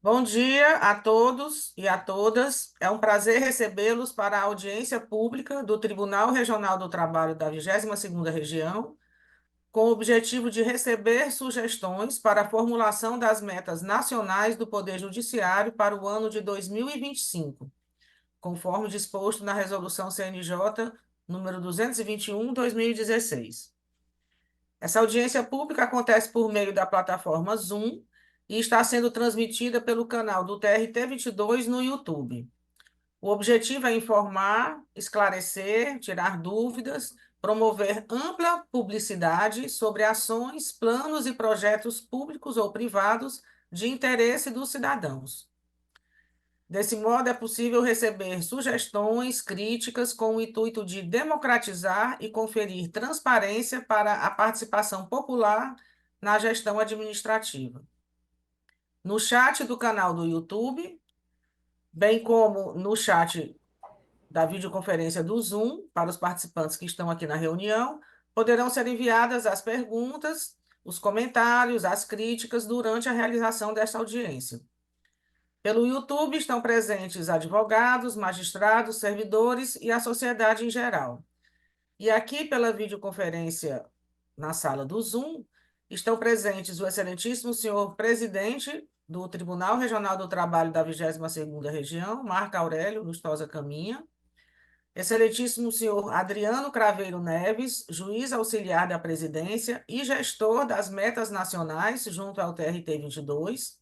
Bom dia a todos e a todas. É um prazer recebê-los para a audiência pública do Tribunal Regional do Trabalho da 22ª Região, com o objetivo de receber sugestões para a formulação das metas nacionais do Poder Judiciário para o ano de 2025, conforme disposto na Resolução CNJ número 221/2016. Essa audiência pública acontece por meio da plataforma Zoom e está sendo transmitida pelo canal do TRT 22 no YouTube. O objetivo é informar, esclarecer, tirar dúvidas, promover ampla publicidade sobre ações, planos e projetos públicos ou privados de interesse dos cidadãos. Desse modo, é possível receber sugestões, críticas, com o intuito de democratizar e conferir transparência para a participação popular na gestão administrativa. No chat do canal do YouTube, bem como no chat da videoconferência do Zoom, para os participantes que estão aqui na reunião, poderão ser enviadas as perguntas, os comentários, as críticas durante a realização desta audiência. Pelo YouTube estão presentes advogados, magistrados, servidores e a sociedade em geral. E aqui, pela videoconferência na sala do Zoom, estão presentes o excelentíssimo senhor presidente do Tribunal Regional do Trabalho da 22ª Região, Marco Aurélio Lustosa Caminha, excelentíssimo senhor Adriano Craveiro Neves, juiz auxiliar da presidência e gestor das metas nacionais junto ao TRT 22,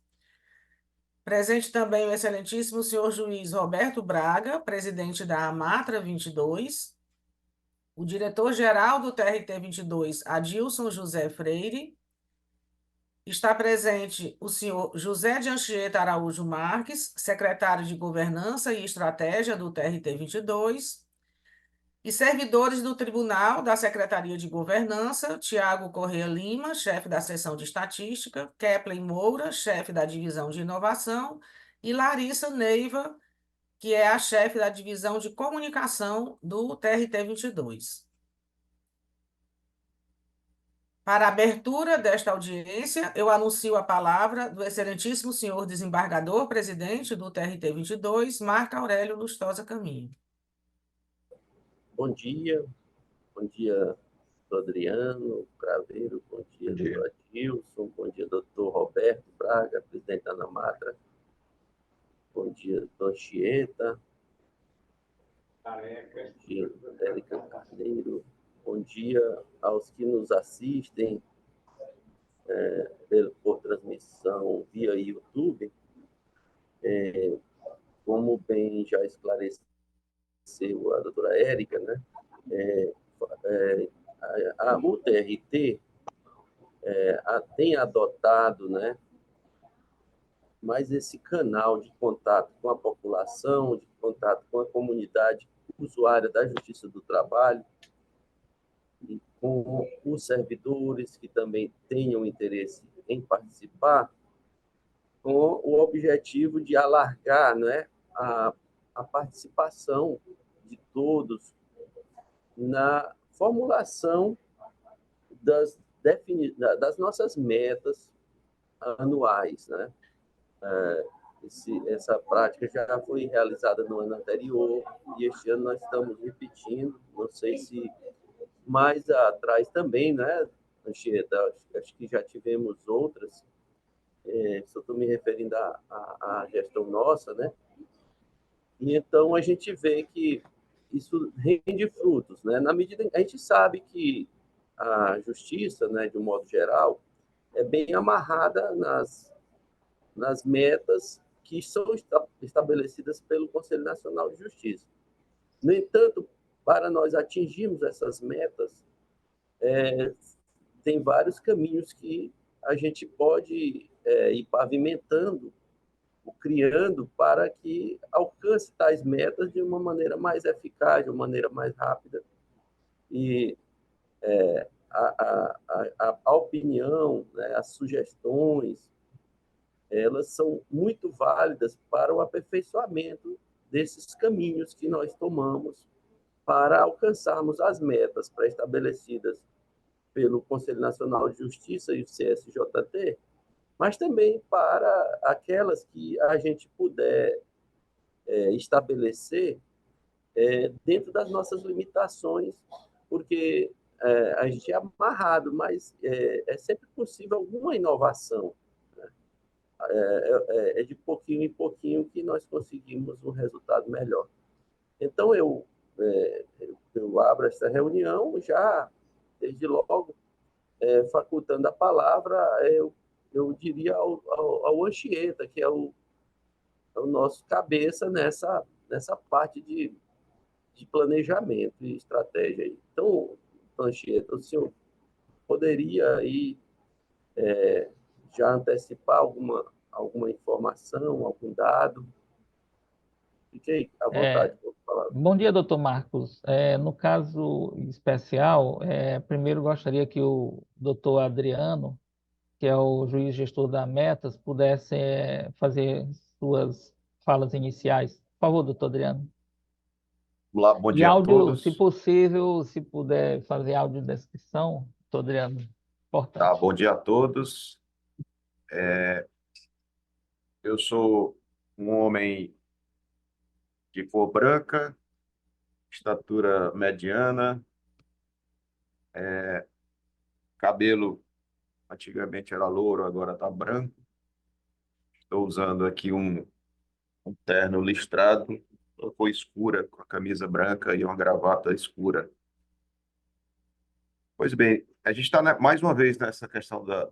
presente também o excelentíssimo senhor juiz Roberto Braga, presidente da Amatra 22, o diretor-geral do TRT 22, Adilson José Freire. Está presente o senhor José de Anchieta Araújo Marques, secretário de Governança e Estratégia do TRT 22, e servidores do Tribunal da Secretaria de Governança, Tiago Corrêa Lima, chefe da Seção de Estatística, Kepler Moura, chefe da Divisão de Inovação, e Larissa Neiva, que é a chefe da Divisão de Comunicação do TRT 22. Para a abertura desta audiência, eu anuncio a palavra do excelentíssimo senhor desembargador presidente do TRT 22, Marco Aurélio Lustosa Caminho. Bom dia, doutor Adriano Craveiro, bom dia, doutor Adilson, bom dia, doutor Roberto Braga, presidente da Anamatra, bom dia, doutor Anchieta, bom dia, Érica Carneiro, bom dia aos que nos assistem por transmissão via YouTube. Como bem já esclareceu a doutora Érica, né? O TRT tem adotado, né, mais esse canal de contato com a população, de contato com a comunidade usuária da Justiça do Trabalho, e com os servidores que também tenham interesse em participar, com o objetivo de alargar, né, a participação de todos na formulação das nossas metas anuais, né? Essa prática já foi realizada no ano anterior e este ano nós estamos repetindo. Não sei se mais atrás também, né, Anchieta? Acho que já tivemos outras. Só estou me referindo à gestão nossa, né? E então a gente vê que isso rende frutos, né? Na medida em que a gente sabe que a justiça, né, de um modo geral, é bem amarrada nas metas que são estabelecidas pelo Conselho Nacional de Justiça. No entanto, para nós atingirmos essas metas, tem vários caminhos que a gente pode ir pavimentando, criando para que alcance tais metas de uma maneira mais eficaz, de uma maneira mais rápida. E a opinião, né, as sugestões, elas são muito válidas para o aperfeiçoamento desses caminhos que nós tomamos para alcançarmos as metas pré-estabelecidas pelo Conselho Nacional de Justiça e o CSJT, mas também para aquelas que a gente puder estabelecer dentro das nossas limitações, porque a gente é amarrado, mas é sempre possível alguma inovação. É de pouquinho em pouquinho que nós conseguimos um resultado melhor. Então, eu abro essa reunião já, desde logo, facultando a palavra, eu diria ao Anchieta, que é o nosso cabeça nessa parte de planejamento e estratégia. Então, Anchieta, o senhor poderia aí já antecipar alguma informação, algum dado? Fiquei à vontade É, para falar. bom dia, doutor Marcos. No caso especial, primeiro gostaria que o doutor Adriano, que é o juiz gestor da Metas, pudesse fazer suas falas iniciais. Por favor, doutor Adriano. Olá, bom E dia a áudio, se todos. possível, se puder fazer audiodescrição, doutor Adriano, Tá, importante. bom dia a todos. Eu sou um homem de cor branca, estatura mediana, cabelo antigamente era louro, agora está branco. Estou usando aqui um terno listrado, cor escura, com a camisa branca e uma gravata escura. Pois bem, a gente está mais uma vez nessa questão da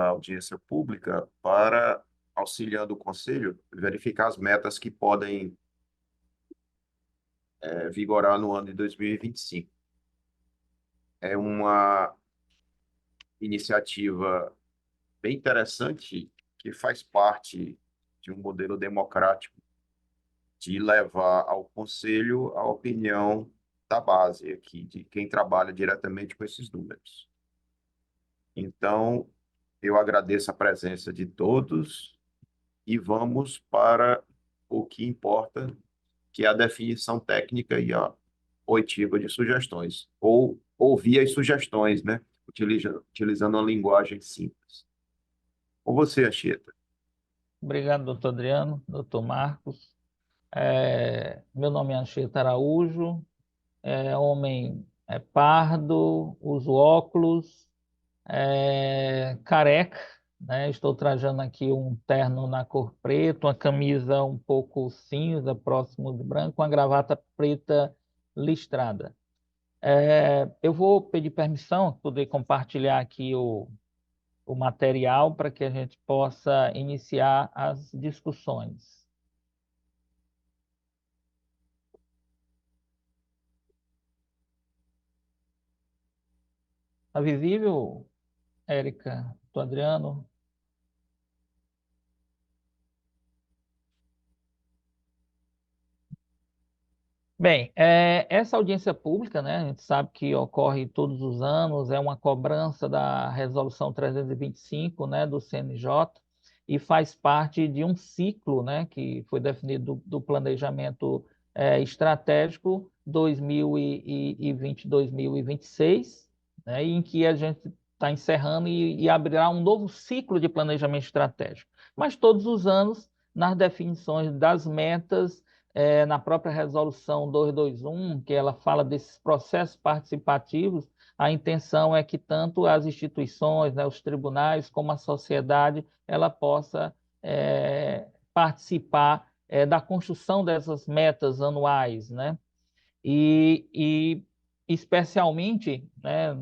audiência pública para auxiliando o Conselho verificar as metas que podem vigorar no ano de 2025. É uma iniciativa bem interessante que faz parte de um modelo democrático de levar ao Conselho a opinião da base aqui, de quem trabalha diretamente com esses números. Então, eu agradeço a presença de todos e vamos para o que importa, que é a definição técnica e a oitiva de sugestões, ou ouvir as sugestões, né? Utilizando uma linguagem simples. Com você, Anchieta. Obrigado, doutor Adriano, doutor Marcos. Meu nome é Anchieta Araújo, homem pardo, uso óculos, careca, né? Estou trajando aqui um terno na cor preta, uma camisa um pouco cinza, próximo de branco, uma gravata preta listrada. Eu vou pedir permissão, poder compartilhar aqui o material para que a gente possa iniciar as discussões. Está visível, Érica, do Adriano? Bem, essa audiência pública, né, a gente sabe que ocorre todos os anos, é uma cobrança da Resolução 325, né, do CNJ, e faz parte de um ciclo, né, que foi definido do planejamento estratégico 2020-2026, né, em que a gente está encerrando e abrirá um novo ciclo de planejamento estratégico. Mas todos os anos, nas definições das metas, na própria resolução 221, que ela fala desses processos participativos, a intenção é que tanto as instituições, né, os tribunais, como a sociedade, ela possa participar da construção dessas metas anuais, né? E especialmente, né,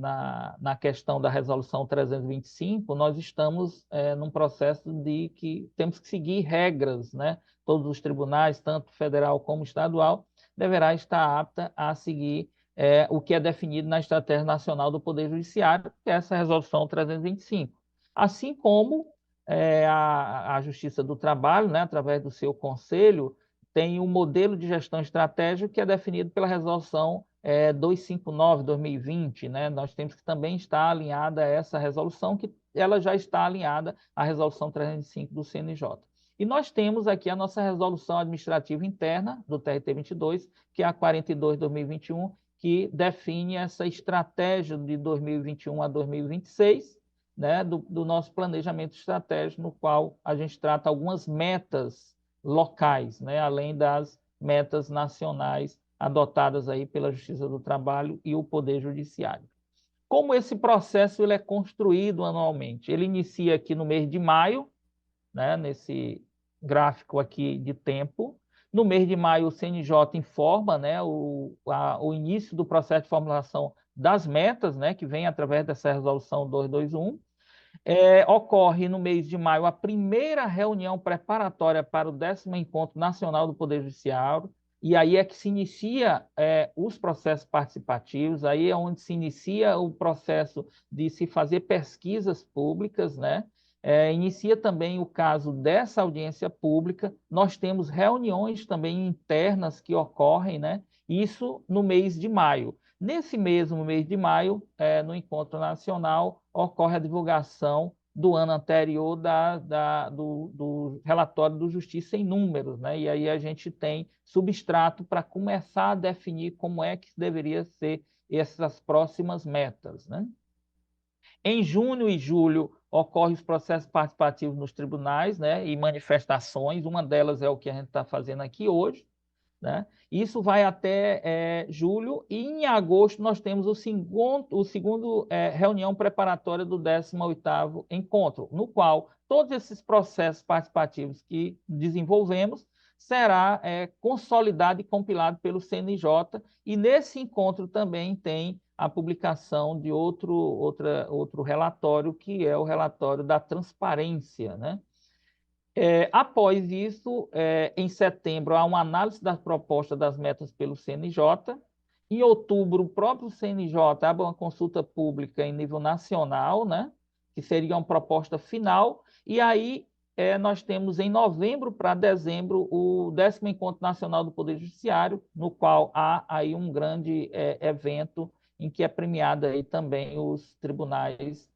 na questão da Resolução 325, nós estamos num processo de que temos que seguir regras, né? Todos os tribunais, tanto federal como estadual, deverá estar apta a seguir o que é definido na Estratégia Nacional do Poder Judiciário, que é essa Resolução 325. Assim como a Justiça do Trabalho, né, através do seu conselho, tem um modelo de gestão estratégica que é definido pela resolução 259/2020, né? Nós temos que também estar alinhada a essa resolução, que ela já está alinhada à resolução 305 do CNJ. E nós temos aqui a nossa resolução administrativa interna do TRT 22, que é a 42/2021, que define essa estratégia de 2021 a 2026, né, do nosso planejamento estratégico, no qual a gente trata algumas metas locais, né, além das metas nacionais adotadas aí pela Justiça do Trabalho e o Poder Judiciário. Como esse processo ele é construído anualmente? Ele inicia aqui no mês de maio, né, nesse gráfico aqui de tempo. No mês de maio, o CNJ informa, né, o início do processo de formulação das metas, né, que vem através dessa resolução 221. Ocorre no mês de maio a primeira reunião preparatória para o 10º Encontro Nacional do Poder Judiciário, e aí é que se inicia os processos participativos, aí é onde se inicia o processo de se fazer pesquisas públicas, né? Inicia também o caso dessa audiência pública, nós temos reuniões também internas que ocorrem, né? Isso no mês de maio. Nesse mesmo mês de maio, no Encontro Nacional, ocorre a divulgação do ano anterior do relatório do Justiça em Números, né? E aí a gente tem substrato para começar a definir como é que deveria ser essas próximas metas, né? Em junho e julho ocorrem os processos participativos nos tribunais, né? E manifestações, uma delas é o que a gente está fazendo aqui hoje, né? Isso vai até julho, e em agosto nós temos o segundo reunião preparatória do 18º encontro, no qual todos esses processos participativos que desenvolvemos será consolidado e compilado pelo CNJ, e nesse encontro também tem a publicação de outro relatório, que é o relatório da transparência, né? Após isso, em setembro, há uma análise das propostas das metas pelo CNJ. Em outubro, o próprio CNJ abre uma consulta pública em nível nacional, né, que seria uma proposta final. E aí nós temos em novembro para dezembro o 10º Encontro Nacional do Poder Judiciário, no qual há aí um grande evento em que é premiado aí também os tribunais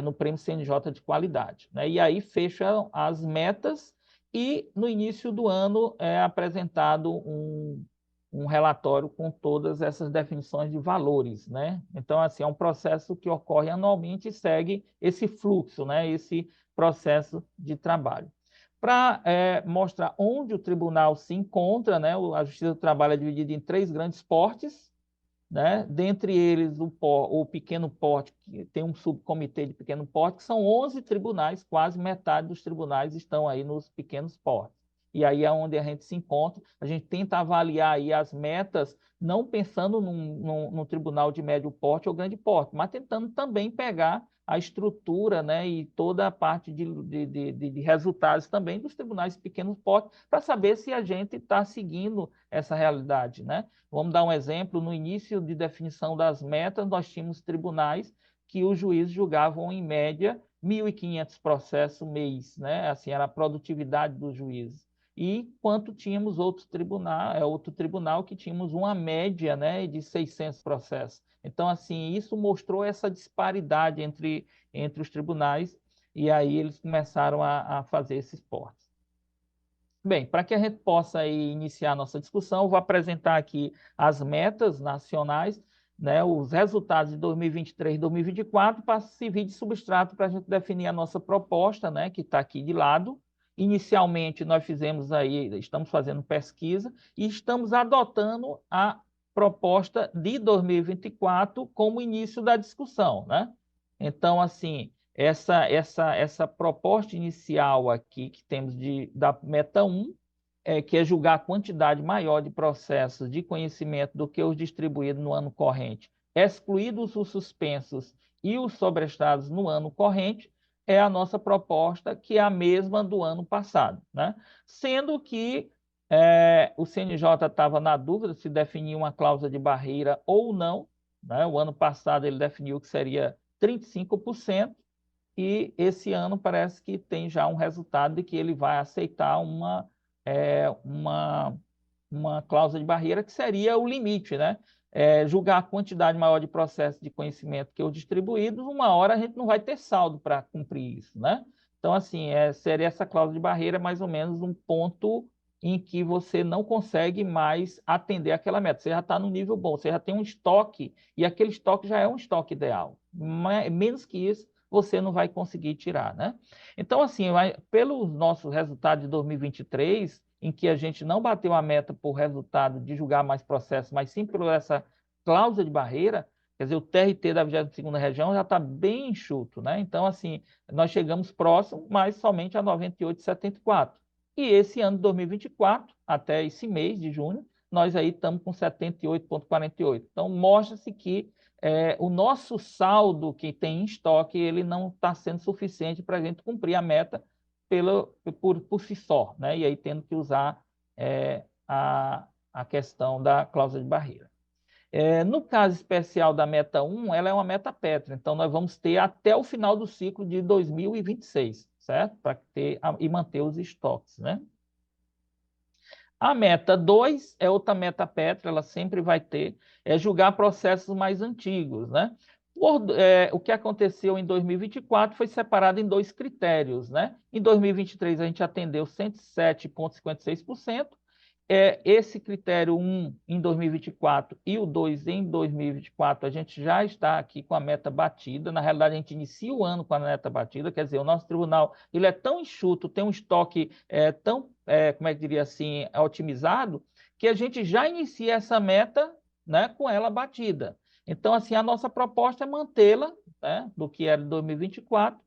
no Prêmio CNJ de Qualidade, né? E aí fecham as metas, e no início do ano é apresentado um relatório com todas essas definições de valores, né? Então, assim, é um processo que ocorre anualmente e segue esse fluxo, né? Esse processo de trabalho. Para mostrar onde o tribunal se encontra, né? A Justiça do Trabalho é dividida em 3 grandes portes, né? Dentre eles, o pequeno porte, que tem um subcomitê de pequeno porte, que são 11 tribunais, quase metade dos tribunais estão aí nos pequenos portes. E aí é onde a gente se encontra, a gente tenta avaliar aí as metas, não pensando num tribunal de médio porte ou grande porte, mas tentando também pegar a estrutura, né, e toda a parte de resultados também dos tribunais de pequenos portes, para saber se a gente está seguindo essa realidade, né? Vamos dar um exemplo: no início de definição das metas, nós tínhamos tribunais que os juízes julgavam, em média, 1.500 processos mês, né? Assim, era a produtividade dos juízes. E enquanto tínhamos outro tribunal que tínhamos uma média, né, de 600 processos. Então, assim, isso mostrou essa disparidade entre os tribunais, e aí eles começaram a fazer esses portes. Bem, para que a gente possa aí iniciar a nossa discussão, eu vou apresentar aqui as metas nacionais, né, os resultados de 2023 e 2024, para servir de substrato para a gente definir a nossa proposta, né, que está aqui de lado. Inicialmente, nós estamos fazendo pesquisa e estamos adotando a proposta de 2024 como início da discussão, né? Então, assim, essa proposta inicial aqui que temos da meta 1, que é julgar a quantidade maior de processos de conhecimento do que os distribuídos no ano corrente, excluídos os suspensos e os sobrestados no ano corrente, é a nossa proposta, que é a mesma do ano passado, né? Sendo que o CNJ estava na dúvida se definir uma cláusula de barreira ou não, né? O ano passado ele definiu que seria 35%, e esse ano parece que tem já um resultado de que ele vai aceitar uma cláusula de barreira, que seria o limite, né? Julgar a quantidade maior de processos de conhecimento que os distribuídos, uma hora a gente não vai ter saldo para cumprir isso, né? Então, assim, seria essa cláusula de barreira mais ou menos um ponto em que você não consegue mais atender aquela meta. Você já está no nível bom, você já tem um estoque, e aquele estoque já é um estoque ideal. Menos que isso, você não vai conseguir tirar, né? Então, assim, pelo nosso resultado de 2023, em que a gente não bateu a meta por resultado de julgar mais processos, mas sim por essa cláusula de barreira, quer dizer, o TRT da 22ª região já está bem enxuto, né? Então, assim, nós chegamos próximo, mas somente a 98,74. E esse ano de 2024, até esse mês de junho, nós aí estamos com 78,48. Então, mostra-se que o nosso saldo que tem em estoque, ele não está sendo suficiente para a gente cumprir a meta por si só, né? E aí tendo que usar a questão da cláusula de barreira. No caso especial da meta 1, ela é uma meta Petra, então nós vamos ter até o final do ciclo de 2026, certo? Para ter e manter os estoques, né? A meta 2 é outra meta Petra, ela sempre vai ter, julgar processos mais antigos, né? O que aconteceu em 2024 foi separado em 2 critérios, né? Em 2023, a gente atendeu 107,56%. Esse critério 1 em 2024 e o 2 em 2024, a gente já está aqui com a meta batida. Na realidade, a gente inicia o ano com a meta batida, quer dizer, o nosso tribunal ele é tão enxuto, tem um estoque tão, como é que diria assim, otimizado, que a gente já inicia essa meta, né, com ela batida. Então, assim, a nossa proposta é mantê-la, né, do que era em 2024,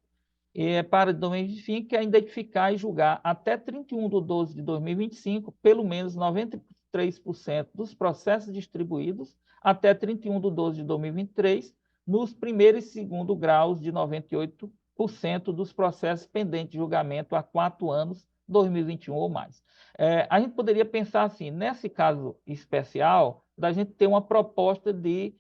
para 2025, que é identificar e julgar até 31/12/2025, pelo menos 93% dos processos distribuídos até 31/12/2023, nos primeiro e segundo graus de 98% dos processos pendentes de julgamento há 4 anos, 2021 ou mais. A gente poderia pensar assim, nesse caso especial, da gente ter uma proposta de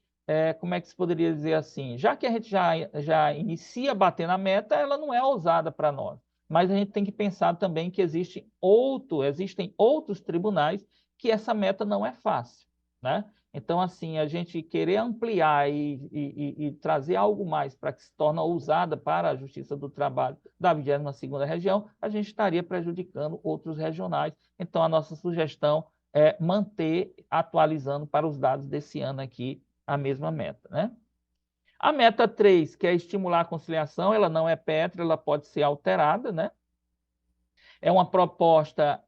como é que se poderia dizer assim? Já que a gente já inicia batendo a meta, ela não é ousada para nós. Mas a gente tem que pensar também que existem outros tribunais que essa meta não é fácil, né? Então, assim, a gente querer ampliar e trazer algo mais para que se torne ousada para a Justiça do Trabalho da 22ª região, a gente estaria prejudicando outros regionais. Então, a nossa sugestão é manter atualizando para os dados desse ano aqui, a mesma meta, né? A meta 3, que é estimular a conciliação, ela não é Petra, ela pode ser alterada, né? É uma proposta,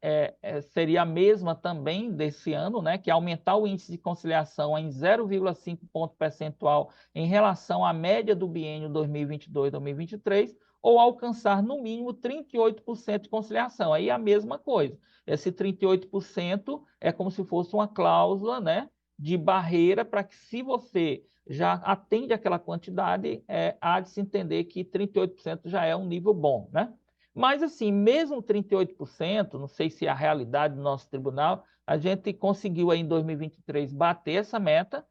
seria a mesma também desse ano, né? Que é aumentar o índice de conciliação em 0,5 ponto percentual em relação à média do biênio 2022-2023, ou alcançar no mínimo 38% de conciliação. Aí é a mesma coisa. Esse 38% é como se fosse uma cláusula, né, de barreira para que, se você já atende aquela quantidade, há de se entender que 38% já é um nível bom, né? Mas, assim, mesmo 38%, não sei se é a realidade do nosso tribunal, a gente conseguiu aí em 2023 bater essa meta,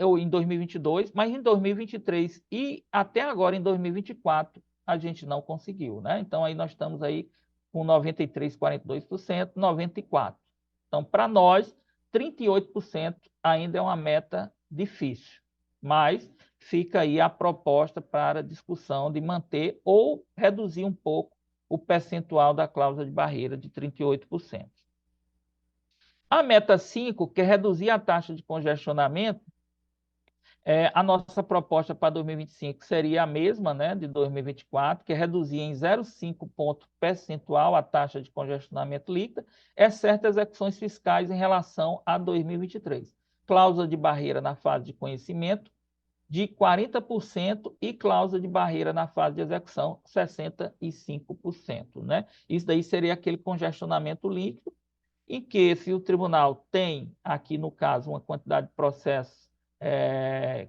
ou em 2022, mas em 2023 e até agora em 2024 a gente não conseguiu, né? Então aí nós estamos aí com 93,42%, 94%. Então, para nós, 38% ainda é uma meta difícil, mas fica aí a proposta para discussão de manter ou reduzir um pouco o percentual da cláusula de barreira de 38%. A meta 5, que é reduzir a taxa de congestionamento, a nossa proposta para 2025 seria a mesma, né, de 2024, que é reduzir em 0,5 ponto percentual a taxa de congestionamento líquida, exceto execuções fiscais em relação a 2023. Cláusula de barreira na fase de conhecimento de 40% e cláusula de barreira na fase de execução 65%, né? Isso daí seria aquele congestionamento líquido, em que, se o tribunal tem, aqui no caso, uma quantidade de processos,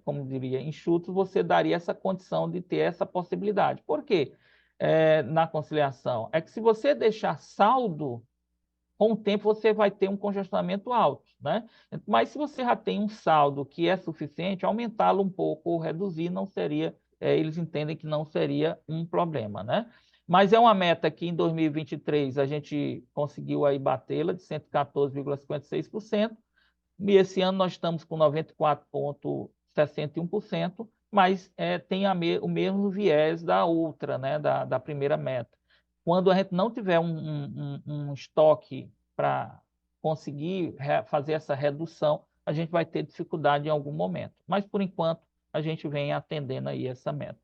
como diria, enxutos, você daria essa condição de ter essa possibilidade. Por quê? Na conciliação, é que se você deixar saldo, com o tempo você vai ter um congestionamento alto, né? Mas se você já tem um saldo que é suficiente, aumentá-lo um pouco ou reduzir não seria, eles entendem que não seria um problema, né? Mas é uma meta que em 2023 a gente conseguiu aí batê-la de 114,56%, e esse ano nós estamos com 94,61%, mas tem o mesmo viés da outra, né? Da primeira meta. Quando a gente não tiver um estoque para conseguir fazer essa redução, a gente vai ter dificuldade em algum momento. Mas, por enquanto, a gente vem atendendo aí essa meta.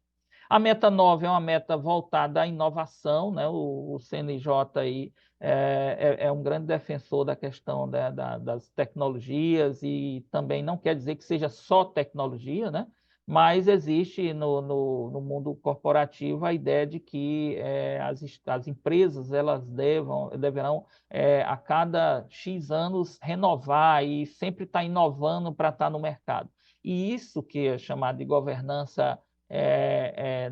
A meta 9 é uma meta voltada à inovação, né? O CNJ aí é um grande defensor da questão das tecnologias e também não quer dizer que seja só tecnologia, né? Mas existe no mundo corporativo a ideia de que as empresas elas deverão a cada X anos renovar e sempre estar inovando para estar no mercado. E isso que é chamado de governança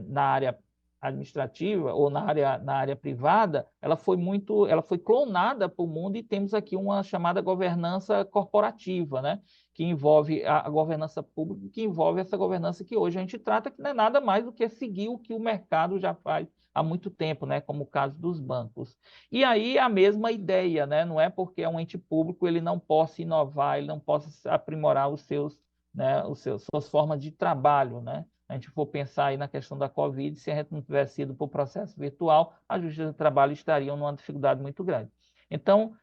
na área administrativa ou na área privada, ela foi clonada para o mundo e temos aqui uma chamada governança corporativa, né? Que envolve a governança pública, que envolve essa governança que hoje a gente trata, que não é nada mais do que seguir o que o mercado já faz há muito tempo, né? Como o caso dos bancos. E aí a mesma ideia, né? Não é porque é um ente público ele não possa inovar, ele não possa aprimorar suas formas de trabalho, né? A gente for pensar aí na questão da Covid, se a gente não tivesse ido para o processo virtual, a Justiça do Trabalho estaria numa dificuldade muito grande. Então,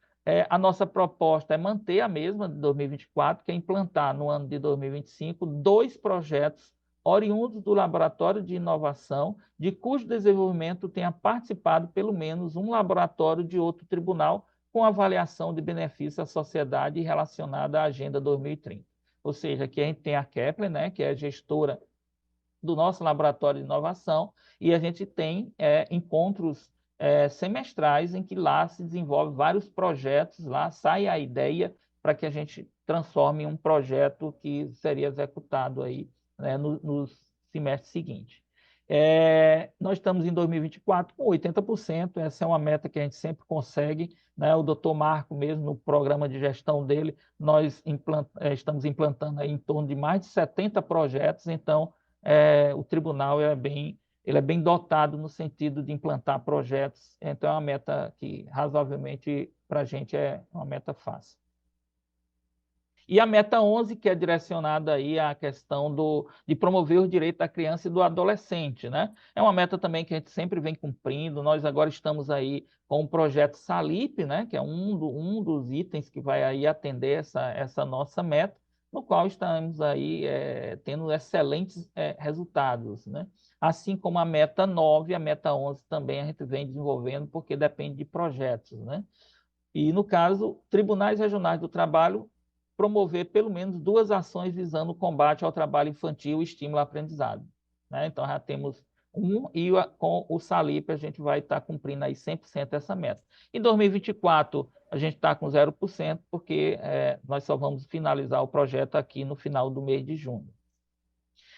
a nossa proposta é manter a mesma de 2024, que é implantar no ano de 2025 dois projetos oriundos do Laboratório de Inovação, de cujo desenvolvimento tenha participado pelo menos um laboratório de outro tribunal com avaliação de benefício à sociedade relacionada à Agenda 2030. Ou seja, aqui a gente tem a Kepler, né, que é a gestora do nosso laboratório de inovação, e a gente tem encontros semestrais em que lá se desenvolve vários projetos, lá sai a ideia para que a gente transforme em um projeto que seria executado aí, né, nos semestres seguintes. Nós estamos em 2024 com 80%, essa é uma meta que a gente sempre consegue, né? O doutor Marco mesmo, no programa de gestão dele, nós estamos implantando aí em torno de mais de 70 projetos, então o tribunal ele é bem dotado no sentido de implantar projetos, então é uma meta que razoavelmente para a gente é uma meta fácil. E a meta 11, que é direcionada aí à questão de promover os direitos da criança e do adolescente, né? É uma meta também que a gente sempre vem cumprindo. Nós agora estamos aí com o projeto Salip, né? Que é um dos itens que vai aí atender essa nossa meta, no qual estamos aí tendo excelentes resultados, né? Assim como a meta 9, a meta 11 também a gente vem desenvolvendo, porque depende de projetos, né? E, no caso, tribunais regionais do trabalho promover pelo menos 2 ações visando o combate ao trabalho infantil e estímulo ao aprendizado, né? Então, já temos e com o Salip a gente vai estar cumprindo aí 100% essa meta. Em 2024, a gente está com 0%, porque nós só vamos finalizar o projeto aqui no final do mês de junho.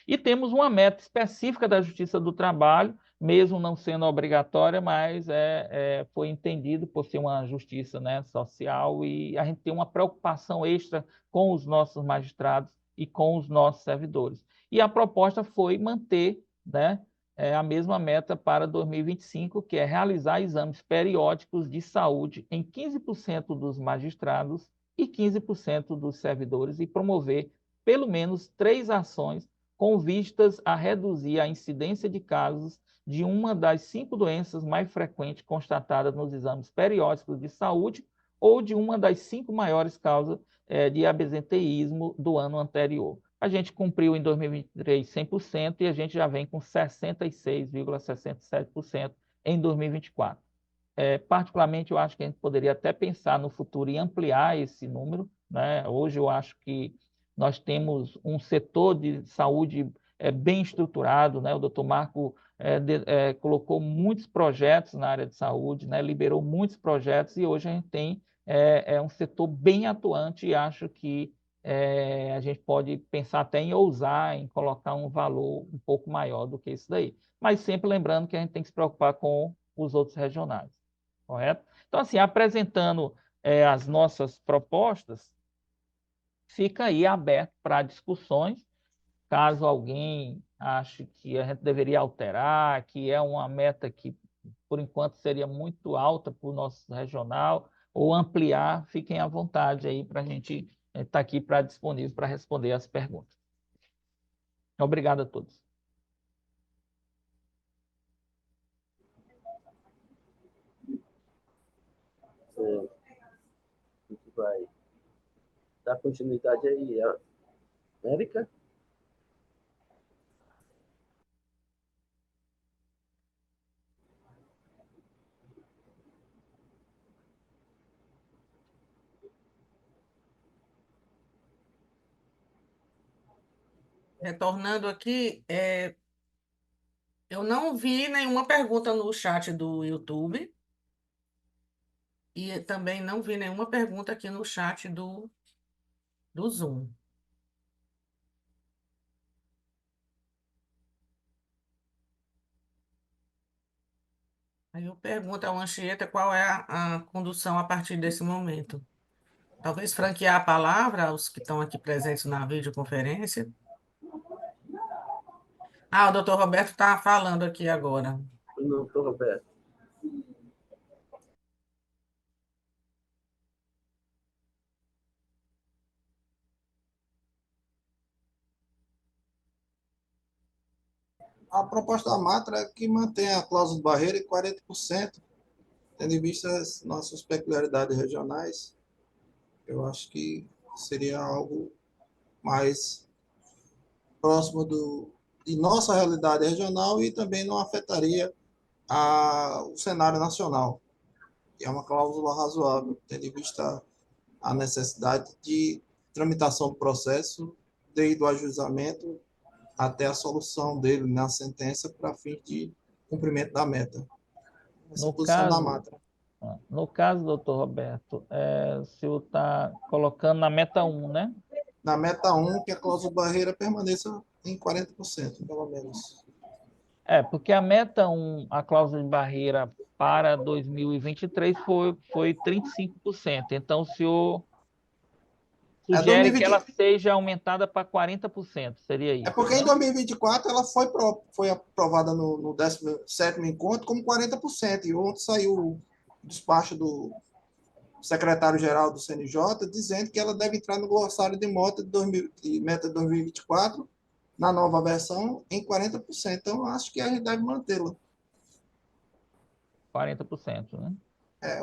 E temos uma meta específica da Justiça do Trabalho, mesmo não sendo obrigatória, mas foi entendido por ser uma justiça, né, social, e a gente tem uma preocupação extra com os nossos magistrados e com os nossos servidores. E a proposta foi manter, né, a mesma meta para 2025, que é realizar exames periódicos de saúde em 15% dos magistrados e 15% dos servidores e promover pelo menos 3 ações com vistas a reduzir a incidência de casos de uma das 5 doenças mais frequentes constatadas nos exames periódicos de saúde ou de uma das 5 maiores causas de absenteísmo do ano anterior. A gente cumpriu em 2023 100% e a gente já vem com 66,67% em 2024. Particularmente, eu acho que a gente poderia até pensar no futuro em ampliar esse número, né? Hoje eu acho que nós temos um setor de saúde bem estruturado, né? O doutor Marco colocou muitos projetos na área de saúde, né? Liberou muitos projetos e hoje a gente tem um setor bem atuante e acho que a gente pode pensar até em ousar, em colocar um valor um pouco maior do que isso daí. Mas sempre lembrando que a gente tem que se preocupar com os outros regionais, correto? Então, assim, apresentando as nossas propostas, fica aí aberto para discussões, caso alguém ache que a gente deveria alterar, que é uma meta que, por enquanto, seria muito alta para o nosso regional, ou ampliar, fiquem à vontade aí para a gente estar aqui disponível para responder as perguntas. Obrigado a todos. A gente vai dar continuidade aí. Érica? retornando aqui, eu não vi nenhuma pergunta no chat do YouTube e também não vi nenhuma pergunta aqui no chat do Zoom. Aí eu pergunto ao Anchieta qual é a condução a partir desse momento. Talvez franquear a palavra aos que estão aqui presentes na videoconferência. Ah, o doutor Roberto está falando aqui agora. Não, estou, Roberto. A proposta da Matra é que mantém a cláusula de barreira em 40%, tendo em vista as nossas peculiaridades regionais. Eu acho que seria algo mais próximo de nossa realidade regional e também não afetaria o cenário nacional. E é uma cláusula razoável, tendo em vista a necessidade de tramitação do processo, desde o ajuizamento até a solução dele na sentença para fim de cumprimento da meta. Essa é a No posição da caso, Matra. no caso, doutor Roberto, o senhor está colocando na meta 1, né? Na meta 1, que a cláusula barreira permaneça em 40%, pelo menos. Porque a meta 1, a cláusula de barreira para 2023 foi 35%. Então, o senhor sugere que ela 2020, seja aumentada para 40%, seria é isso, porque em né? 2024 ela foi aprovada no 17º encontro como 40%, e ontem saiu o despacho do secretário-geral do CNJ dizendo que ela deve entrar no glossário de meta de 2024, na nova versão, em 40%. Então, acho que a gente deve mantê-la. 40%, né?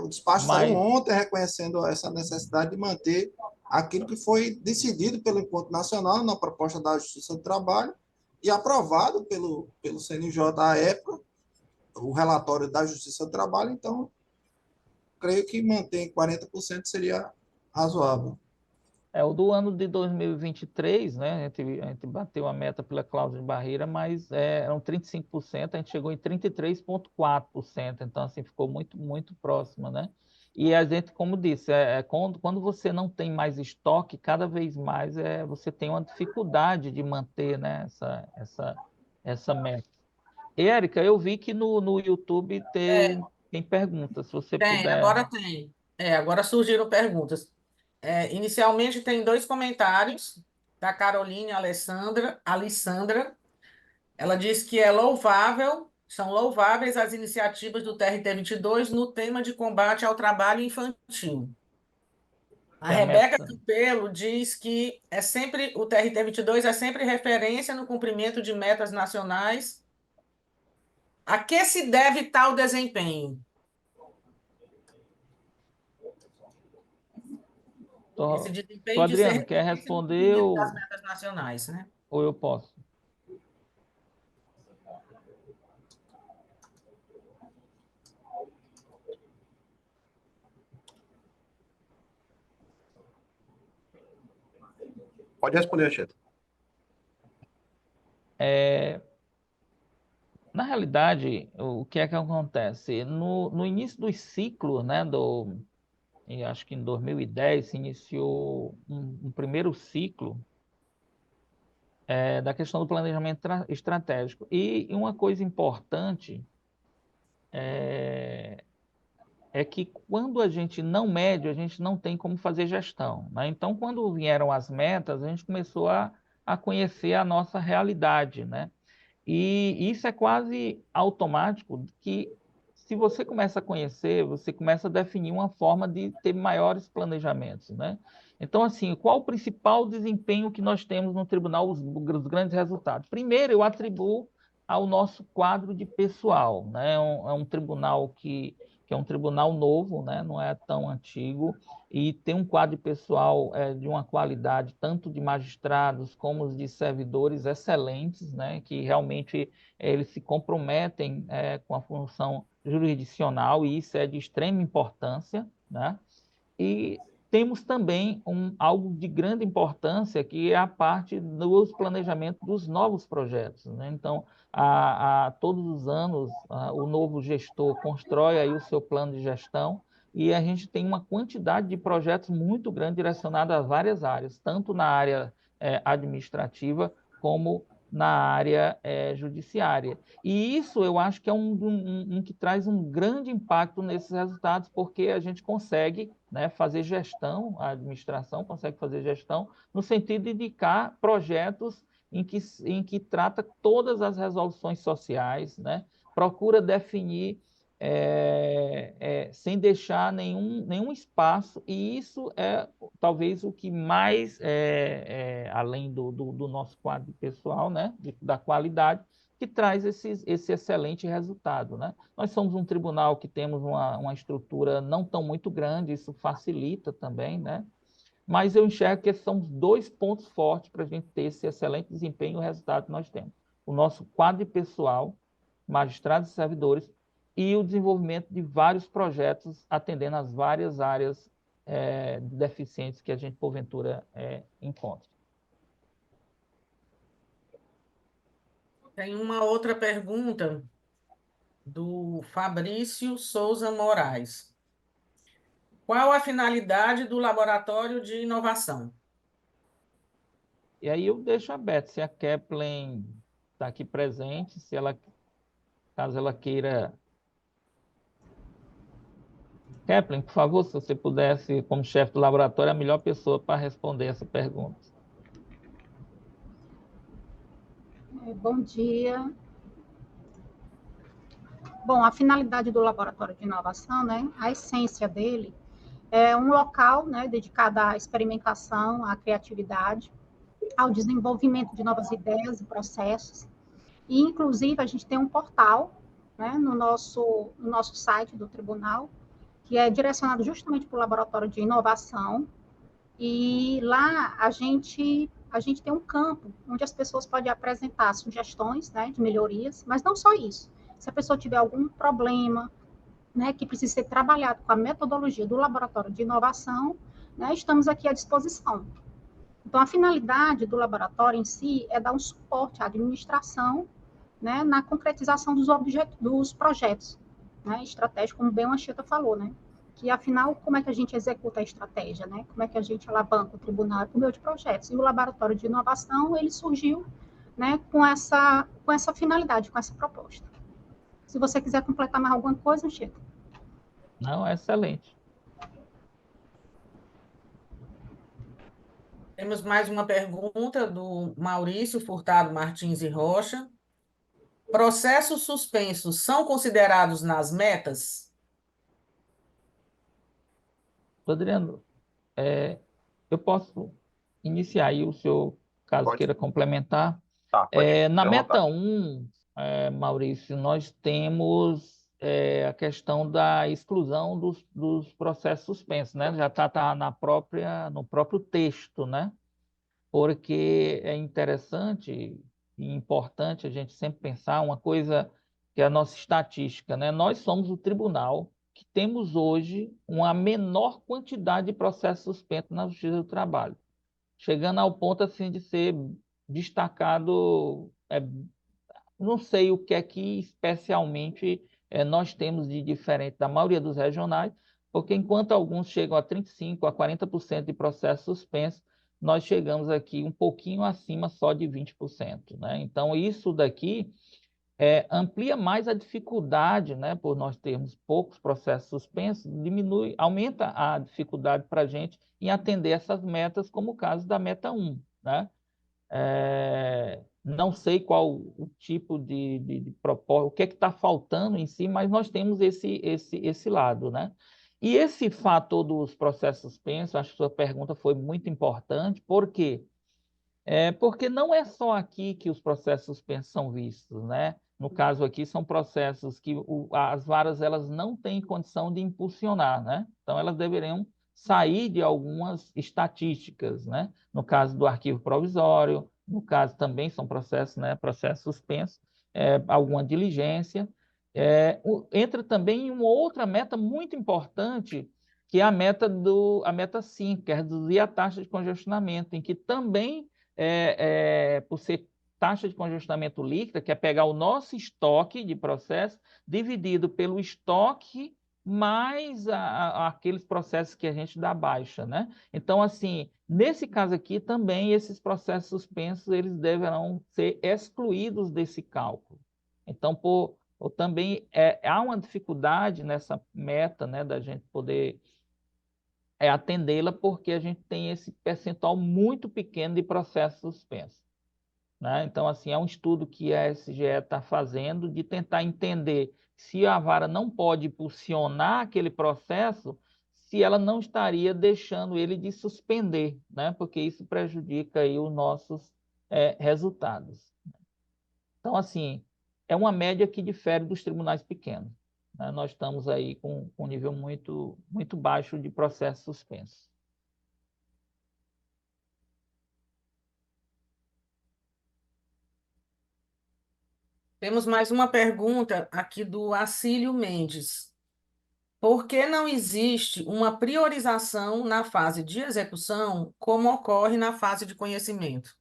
O despacho saiu Mas, ontem reconhecendo essa necessidade de manter aquilo que foi decidido pelo Encontro Nacional na proposta da Justiça do Trabalho e aprovado pelo CNJ à época, o relatório da Justiça do Trabalho. Então, creio que manter 40% seria razoável. o do ano de 2023, né? A gente bateu a meta pela cláusula de barreira, mas eram 35%, a gente chegou em 33,4%, então assim ficou muito, muito próxima, né? E a gente, como disse, quando você não tem mais estoque, cada vez mais você tem uma dificuldade de manter, né, essa meta. E, Érica, eu vi que no YouTube tem perguntas, se você Tem, puder. agora tem. Agora surgiram perguntas. Inicialmente tem dois comentários da Caroline Alessandra. Ela diz que são louváveis as iniciativas do TRT-22 no tema de combate ao trabalho infantil. A Que a Rebeca meta, Campelo diz que o TRT-22 é sempre referência no cumprimento de metas nacionais. A que se deve tal desempenho? Esse desempenho de ser Adriano, quer referência no responder cumprimento das metas nacionais, né? ou eu posso? Pode responder, Anchieta. Na realidade, o que é que acontece? No início dos ciclos, né, eu acho que em 2010 se iniciou um primeiro ciclo da questão do planejamento estratégico. E uma coisa importante é que quando a gente não mede, a gente não tem como fazer gestão, né? Então, quando vieram as metas, a gente começou a conhecer a nossa realidade, né? E isso é quase automático, que se você começa a conhecer, você começa a definir uma forma de ter maiores planejamentos, né? Então, assim, qual o principal desempenho que nós temos no tribunal, os grandes resultados? Primeiro, eu atribuo ao nosso quadro de pessoal, né? É um tribunal que é um tribunal novo, né? Não é tão antigo, e tem um quadro de pessoal de uma qualidade, tanto de magistrados como de servidores excelentes, né? Que realmente eles se comprometem com a função jurisdicional, e isso é de extrema importância, né? E temos também algo de grande importância, que é a parte dos planejamentos dos novos projetos, né? Então, todos os anos, o novo gestor constrói aí o seu plano de gestão e a gente tem uma quantidade de projetos muito grande direcionada a várias áreas, tanto na área administrativa como na área judiciária. E isso eu acho que é um que traz um grande impacto nesses resultados, porque a gente consegue, né, fazer gestão, a administração consegue fazer gestão no sentido de indicar projetos em que trata todas as resoluções sociais, né, procura definir sem deixar nenhum espaço, e isso é talvez o que mais, além do nosso quadro pessoal, né, da qualidade, que traz esse excelente resultado, né? Nós somos um tribunal que temos uma estrutura não tão muito grande, isso facilita também, né? Mas eu enxergo que esses são os 2 pontos fortes para a gente ter esse excelente desempenho e o resultado que nós temos. O nosso quadro pessoal, magistrados e servidores, e o desenvolvimento de vários projetos atendendo às várias áreas deficientes que a gente, porventura, encontra. Tem uma outra pergunta do Fabrício Souza Moraes. Qual a finalidade do laboratório de inovação? E aí eu deixo aberto, se a Keplen está aqui presente, caso ela queira. Keplen, por favor, se você pudesse, como chefe do laboratório, a melhor pessoa para responder essa pergunta. Bom dia. Bom, a finalidade do Laboratório de Inovação, né, a essência dele é um local, né, dedicado à experimentação, à criatividade, ao desenvolvimento de novas ideias e processos. E, inclusive, a gente tem um portal, né, no nosso site do tribunal, que é direcionado justamente para o Laboratório de Inovação. E lá a gente tem um campo onde as pessoas podem apresentar sugestões, né, de melhorias, mas não só isso. Se a pessoa tiver algum problema, né, que precisa ser trabalhado com a metodologia do Laboratório de Inovação, né, estamos aqui à disposição. Então, a finalidade do laboratório em si é dar um suporte à administração, né, na concretização dos projetos, né, estratégicos, como bem o Anchieta falou, né, que, afinal, como é que a gente executa a estratégia, né, como é que a gente alavanca o tribunal por meio de projetos. E o Laboratório de Inovação, ele surgiu, né, com essa finalidade, com essa proposta. Se você quiser completar mais alguma coisa, Anchieta. Não, é excelente. Temos mais uma pergunta do Maurício Furtado Martins e Rocha. Processos suspensos são considerados nas metas? Adriano, eu posso iniciar aí, o senhor, caso Pode. queira complementar. Tá, pode. Na Fique à meta vontade. 1, Maurício, nós temos a questão da exclusão dos processos suspensos, né? Já está no próprio texto, né? Porque é interessante e importante a gente sempre pensar uma coisa que é a nossa estatística, né? Nós somos o tribunal que temos hoje uma menor quantidade de processos suspensos na Justiça do Trabalho, chegando ao ponto assim de ser destacado, não sei o que é que especialmente nós temos de diferente da maioria dos regionais, porque enquanto alguns chegam a 35%, a 40% de processos suspensos, nós chegamos aqui um pouquinho acima só de 20%, né? Então, isso daqui amplia mais a dificuldade, né? Por nós termos poucos processos suspensos, aumenta a dificuldade para a gente em atender essas metas, como o caso da meta 1, né? Não sei qual o tipo de proposta, o que é que está faltando em si, mas nós temos esse lado, né? E esse fator dos processos suspensos, acho que sua pergunta foi muito importante, por quê? Porque não é só aqui que os processos suspensos são vistos, né? No caso aqui, são processos que as varas elas não têm condição de impulsionar, né? Então, elas deveriam sair de algumas estatísticas, né? No caso do arquivo provisório, no caso também são processos, né? Processos suspensos, alguma diligência. Entra também em uma outra meta muito importante, que é a meta 5, que é reduzir a taxa de congestionamento, em que também, por ser taxa de congestionamento líquida, que é pegar o nosso estoque de processo, dividido pelo estoque mais aqueles processos que a gente dá baixa, né? Então, assim, nesse caso aqui também, esses processos suspensos, eles deverão ser excluídos desse cálculo. Então, também há uma dificuldade nessa meta, né, da gente poder atendê-la, porque a gente tem esse percentual muito pequeno de processos suspensos, né? Então, assim, é um estudo que a SGE está fazendo de tentar entender se a vara não pode impulsionar aquele processo, se ela não estaria deixando ele de suspender, né? Porque isso prejudica aí os nossos resultados. Então, assim, é uma média que difere dos tribunais pequenos, né? Nós estamos aí com um nível muito, muito baixo de processos suspensos. Temos mais uma pergunta aqui do Acílio Mendes. Por que não existe uma priorização na fase de execução, como ocorre na fase de conhecimento?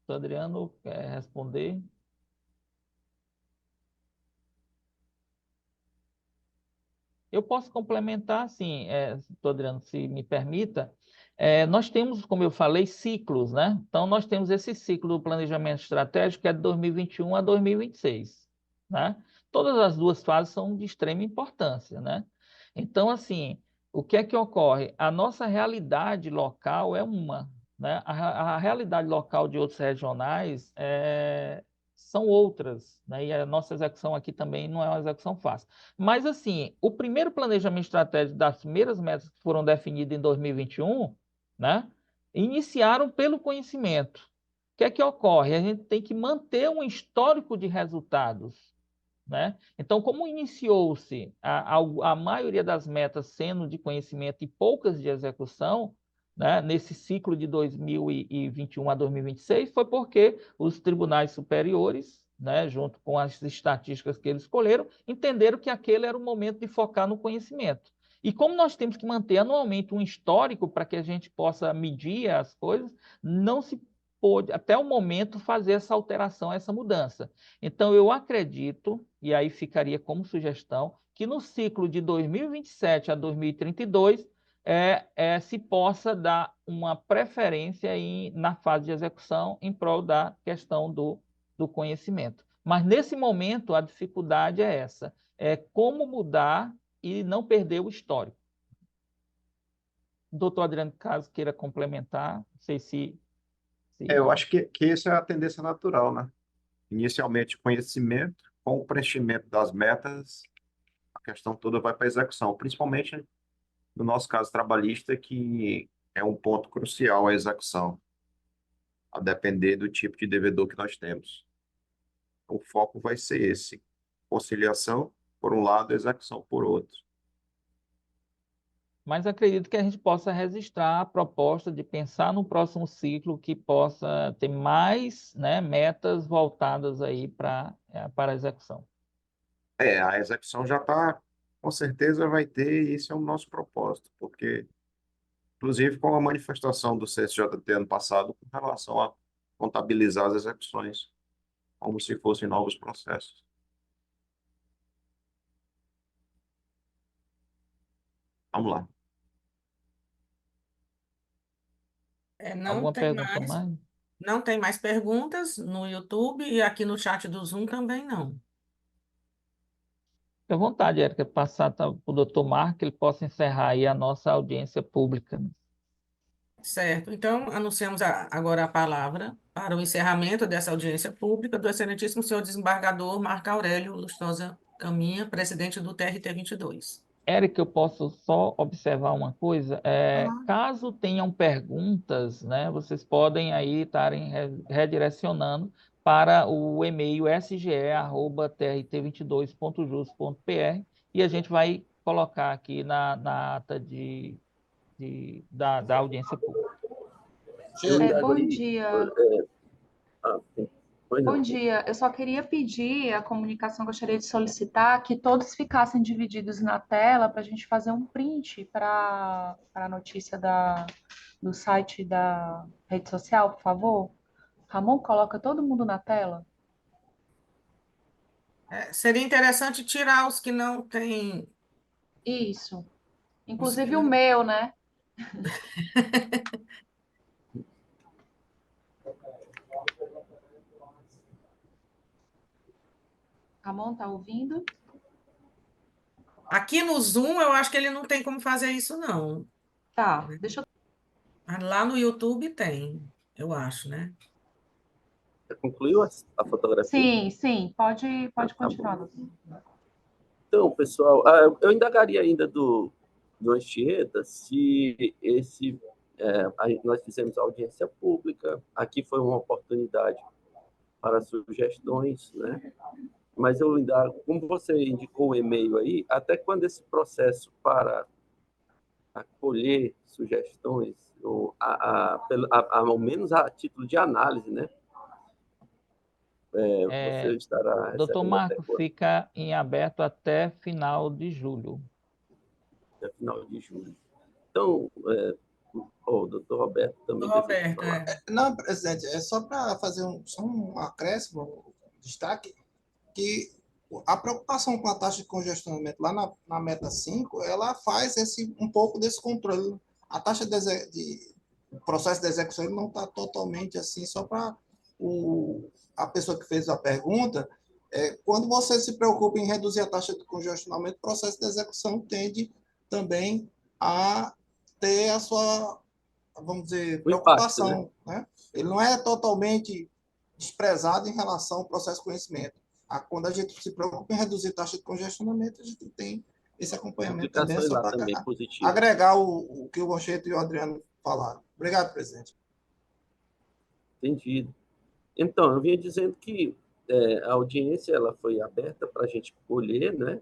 O Adriano quer responder? Eu posso complementar, sim, Adriano, se me permita. Nós temos, como eu falei, ciclos, né? Então, nós temos esse ciclo do planejamento estratégico, que é de 2021 a 2026, né? Todas as duas fases são de extrema importância, né? Então, assim, o que é que ocorre? A nossa realidade local é uma, né? A realidade local de outros regionais são outras, né? E a nossa execução aqui também não é uma execução fácil. Mas, assim, o primeiro planejamento estratégico das primeiras metas que foram definidas em 2021, né, iniciaram pelo conhecimento. O que é que ocorre? A gente tem que manter um histórico de resultados, né? Então, como iniciou-se a maioria das metas sendo de conhecimento e poucas de execução, né, nesse ciclo de 2021 a 2026, foi porque os tribunais superiores, né, junto com as estatísticas que eles escolheram, entenderam que aquele era o momento de focar no conhecimento. E como nós temos que manter anualmente um histórico para que a gente possa medir as coisas, não se pôde, até o momento, fazer essa alteração, essa mudança. Então, eu acredito, e aí ficaria como sugestão, que no ciclo de 2027 a 2032 se possa dar uma preferência na fase de execução em prol da questão do conhecimento. Mas, nesse momento, a dificuldade é essa, é como mudar e não perder o histórico. Doutor Adriano, caso queira complementar, não sei se... Eu acho que essa é a tendência natural, né? Inicialmente, conhecimento, com o preenchimento das metas, a questão toda vai para a execução, principalmente no nosso caso trabalhista, que é um ponto crucial a execução, a depender do tipo de devedor que nós temos. O foco vai ser esse: conciliação por um lado, execução por outro. Mas acredito que a gente possa registrar a proposta de pensar no próximo ciclo que possa ter mais, né, metas voltadas aí para a execução. A execução já está, com certeza vai ter, e esse é o nosso propósito, porque, inclusive, com a manifestação do CSJT ano passado, com relação a contabilizar as execuções, como se fossem novos processos. Vamos lá. Não Alguma tem pergunta mais, mais? não tem mais perguntas no YouTube e aqui no chat do Zoom também não. Fique à vontade, Érica, passar para o doutor Marco, que ele possa encerrar aí a nossa audiência pública. Certo. Então, anunciamos agora a palavra para o encerramento dessa audiência pública do excelentíssimo senhor desembargador Marco Aurélio Lustosa Caminha, presidente do TRT 22. Érica, eu posso só observar uma coisa? Caso tenham perguntas, né, vocês podem aí estarem redirecionando para o e-mail sge@trt22.jus.br e a gente vai colocar aqui na ata da audiência pública. Eu ainda Bom vi, dia. ah, sim. Pois Bom não. dia, eu só queria pedir a comunicação, gostaria de solicitar que todos ficassem divididos na tela para a gente fazer um print para a notícia do site da rede social, por favor. Ramon, coloca todo mundo na tela. Seria interessante tirar os que não têm, Isso. os que Inclusive o não. meu, né? Ramon, tá ouvindo? Aqui no Zoom, eu acho que ele não tem como fazer isso, não. Tá, deixa eu... Mas lá no YouTube tem, eu acho, né? Já concluiu a fotografia? Sim, sim, pode Tá bom. continuar, doutor. Então, pessoal, eu indagaria ainda do Anchieta se nós fizemos audiência pública, aqui foi uma oportunidade para sugestões, né? Mas eu indago, como você indicou o e-mail aí, até quando esse processo para acolher sugestões, ou ao menos a título de análise, né? Você estará Doutor recebendo até Marco, quando? fica em aberto até final de julho. Até final de julho. Então, o doutor Roberto Do também deseja Roberto, falar. Não, presidente, é só para fazer só um acréscimo, um destaque, que a preocupação com a taxa de congestionamento lá na meta 5, ela faz um pouco desse controle. A taxa o processo de execução ele não está totalmente assim, só para a pessoa que fez a pergunta. Quando você se preocupa em reduzir a taxa de congestionamento, o processo de execução tende também a ter a sua, vamos dizer, O impacto, né? preocupação, né? Ele não é totalmente desprezado em relação ao processo de conhecimento. Quando a gente se preocupa em reduzir a taxa de congestionamento, a gente tem esse acompanhamento também, Implicações só lá para também positivas. agregar o que o Goncheto e o Adriano falaram. Obrigado, presidente. Entendido. Então, eu vinha dizendo que a audiência ela foi aberta para a gente colher, né,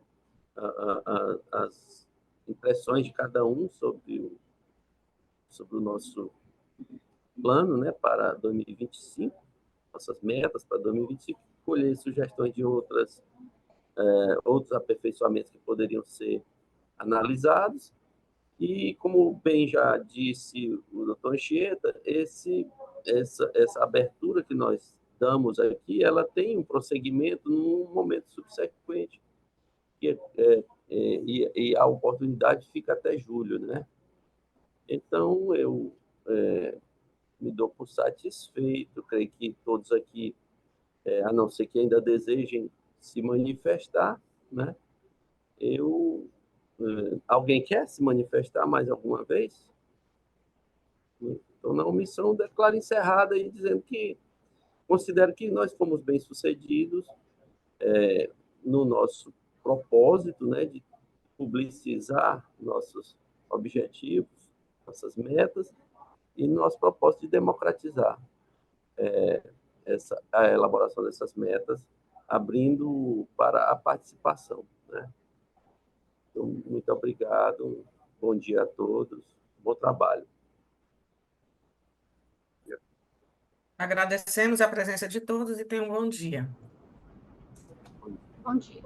as impressões de cada um sobre o nosso plano, né, para 2025, nossas metas para 2025, colher sugestões de outros aperfeiçoamentos que poderiam ser analisados. E, como bem já disse o doutor Anchieta, essa abertura que nós damos aqui, ela tem um prosseguimento num momento subsequente, e a oportunidade fica até julho, né? Então, eu me dou por satisfeito, creio que todos aqui, a não ser que ainda desejem se manifestar, né? Alguém quer se manifestar mais alguma vez? Então, na omissão, declaro encerrada e dizendo que considero que nós fomos bem-sucedidos no nosso propósito, né, de publicizar nossos objetivos, nossas metas, e nosso propósito de democratizar a elaboração dessas metas, abrindo para a participação, né? Então, muito obrigado, bom dia a todos, bom trabalho. Agradecemos a presença de todos e tenham um bom dia. Bom dia.